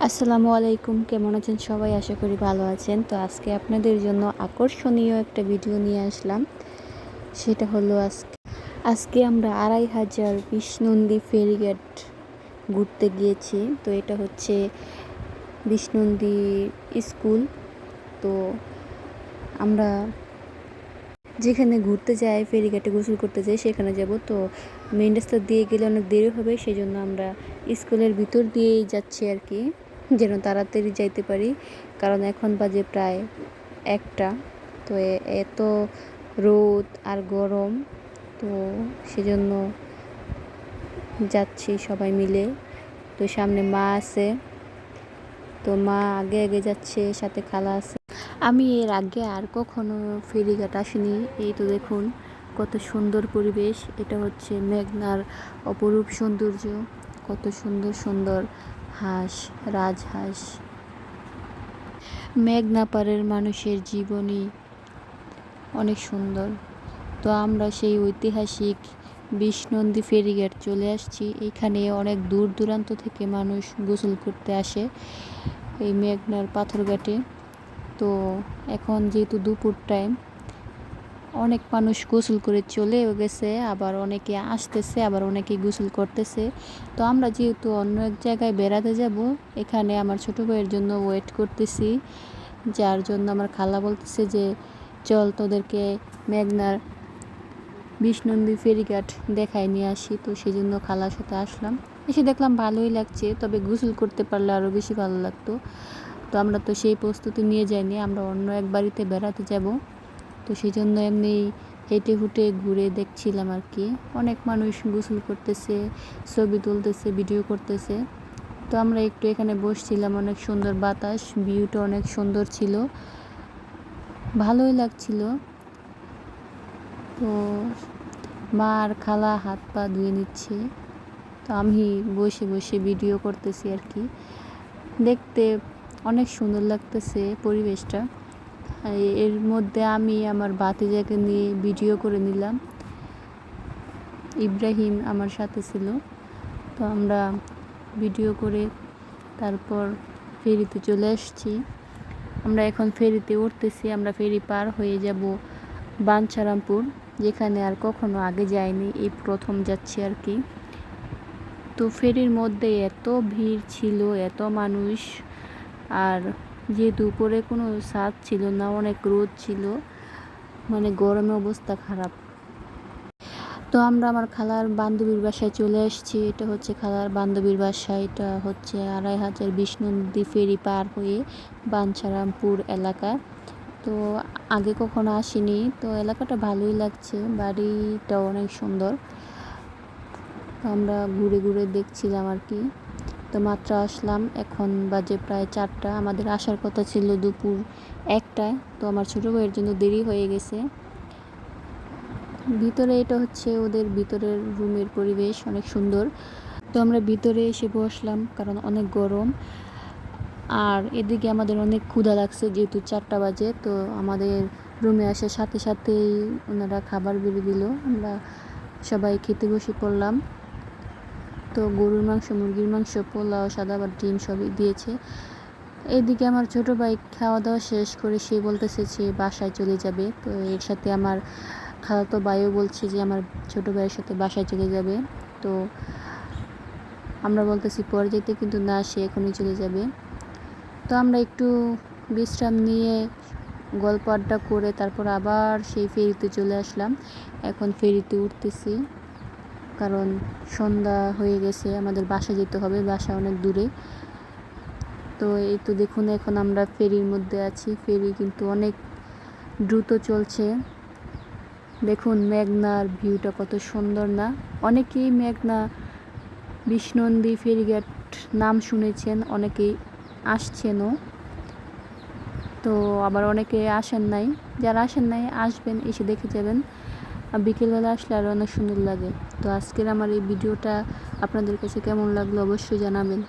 আসসালামু আলাইকুম, কেমন আছেন সবাই? আশা করি ভালো আছেন। তো আজকে আপনাদের জন্য আকর্ষণীয় একটা ভিডিও নিয়ে আসলাম। সেটা হলো আজকে আমরা ২,৫০০ বিষ্ণুন্দী ফেরিঘাট ঘুরতে গিয়েছি। তো এটা হচ্ছে বিষ্ণুন্দী স্কুল। তো আমরা যেখানে ঘুরতে যাই, ফেরিঘাটে গোসল করতে যাই, সেখানে যাব। তো মেইন রাস্তা দিয়ে গেলে অনেক দেরি হবে, সেই জন্য আমরা স্কুলের ভিতর দিয়েই যাচ্ছি আর কি, যেন তাড়াতাড়ি যাইতে পারি। কারণ এখন বাজে প্রায় 1টা। তো এত রোদ আর গরম, তো সেজন্য যাচ্ছি সবাই মিলে। তো সামনে মা আছে, তো মা আগে আগে যাচ্ছে, সাথে খালা আছে। আমি এর আগে আর কখনো ফেরিঘাট আসিনি। এই তো দেখুন কত সুন্দর পরিবেশ। এটা হচ্ছে মেঘনার অপরূপ সৌন্দর্য। কত সুন্দর সুন্দর হাঁস, রাজহাঁস। মেঘনা পাড়ের মানুষের জীবনী অনেক সুন্দর। তো আমরা সেই ঐতিহাসিক বিষ্ণুন্দী ফেরিঘাট চলে আসছি। এখানে অনেক দূর দূরান্ত থেকে মানুষ গোসল করতে আসে এই মেঘনার পাথরঘাটে। তো এখন যেহেতু দুপুর টাইম, অনেক মানুষ গোসল করে চলেও গেছে, আবার অনেকে আসতেছে, আবার অনেকে গোসল করতেছে। তো আমরা যেহেতু অন্য এক জায়গায় বেড়াতে যাব, এখানে আমার ছোটো ভাইয়ের জন্য ওয়েট করতেছি, যার জন্য আমার খালা বলতেছে যে চল তোদেরকে মেঘনার বিষ্ণুন্দী ফেরিঘাট দেখায় নিয়ে আসি। তো সেই জন্য খালার সাথে আসলাম। এসে দেখলাম ভালোই লাগছে, তবে গোসল করতে পারলে আরও বেশি ভালো লাগতো। তো আমরা তো সেই প্রস্তুতি নিয়ে যাইনি, আমরা অন্য এক বাড়িতে বেড়াতে যাব। তো সেই জন্য এমনি হেঁটে হুটে ঘুরে দেখছিলাম আর কি। অনেক মানুষ গোসল করতেছে, ছবি তুলতেছে, ভিডিও করতেছে। তো আমরা একটু এখানে বসছিলাম, অনেক সুন্দর বাতাস, ভিউটা অনেক সুন্দর ছিল, ভালোই লাগছিল। তো মা আর খালা হাত পা ধুয়ে নিচ্ছে, তো আমি বসে বসে ভিডিও করতেছি আর কি। দেখতে অনেক সুন্দর লাগতেছে পরিবেশটা। এর মধ্যে আমি আমার ভাতিজাকে নিয়ে ভিডিও করে নিলাম। ইব্রাহিম আমার সাথে ছিল। তো আমরা ভিডিও করে তারপর ফেরিতে চলে আসছি। আমরা এখন ফেরিতে উঠতেছি। আমরা ফেরি পার হয়ে যাব বাঞ্ছারামপুর, যেখানে আর কখনো আগে যাইনি, এই প্রথম যাচ্ছি আর কি। তো ফেরির মধ্যে এত ভিড় ছিল, এত মানুষ। আর যেহেতু উপরে কোনো ছাদ ছিল না, অনেক রোদ ছিল, মানে গরমে অবস্থা খারাপ। তো আমরা আমার খালার বান্ধবীর বাসায় চলে আসছি। এটা হচ্ছে খালার বান্ধবীর বাসা। এটা হচ্ছে ২,৫০০ বিষ্ণুন্দী ফেরি পার হয়ে বাঞ্ছারামপুর এলাকা। তো আগে কখনো আসিনি, তো এলাকাটা ভালোই লাগছে, বাড়িটা অনেক সুন্দর। আমরা ঘুরে ঘুরে দেখছিলাম আর কি। তো মাত্র আসলাম, এখন বাজে প্রায় 4টা। আমাদের আসার কথা ছিল দুপুর 1টায়। তো আমার ছোটো ভাইয়ের জন্য দেরি হয়ে গেছে। ভিতরে এটা হচ্ছে ওদের ভিতরের রুমের পরিবেশ অনেক সুন্দর। তো আমরা ভিতরে এসে বসলাম, কারণ অনেক গরম। আর এদিকে আমাদের অনেক ক্ষুধা লাগছে, যেহেতু 4টা বাজে। তো আমাদের রুমে আসার সাথে সাথেই ওনারা খাবার বেড়ে দিল, আমরা সবাই খেতে বসে পড়লাম। তো গরুর মাংস, মুরগির মাংস, পোলাও, সাদা ভাত, ডিম সবই দিয়েছে। এইদিকে আমার ছোটো ভাই খাওয়া দাওয়া শেষ করে সে বলতেছে সে বাসায় চলে যাবে। তো এর সাথে আমার খালাতো ভাইও বলছে যে আমার ছোটো ভাইয়ের সাথে বাসায় চলে যাবে। তো আমরা বলতেছি পরে যেতে, কিন্তু না, সে এখনই চলে যাবে। তো আমরা একটু বিশ্রাম নিয়ে গল্প আড্ডা করে তারপর আবার সেই ফেরিতে চলে আসলাম। এখন ফেরিতে উঠতেছি, কারণ সন্ধ্যা হয়ে গেছে, আমাদের বাসা যেতে হবে, বাসা অনেক দূরে। তো এই তো দেখুন, এখন আমরা ফেরির মধ্যে আছি। ফেরি কিন্তু অনেক দ্রুত চলছে। দেখুন মেঘনার ভিউটা কত সুন্দর না? অনেকেই মেঘনা বিষ্ণুন্দী ফেরিঘাট নাম শুনেছেন, অনেকেই আসছেনও। তো আবার অনেকে আসেন নাই, যারা আসেন নাই আসবেন, এসে দেখে যাবেন। বিকেলবেলা আসলে আরও অনেক সুন্দর লাগে। তো আজকের আমার এই ভিডিওটা আপনাদের কাছে কেমন লাগলো অবশ্যই জানাবেন।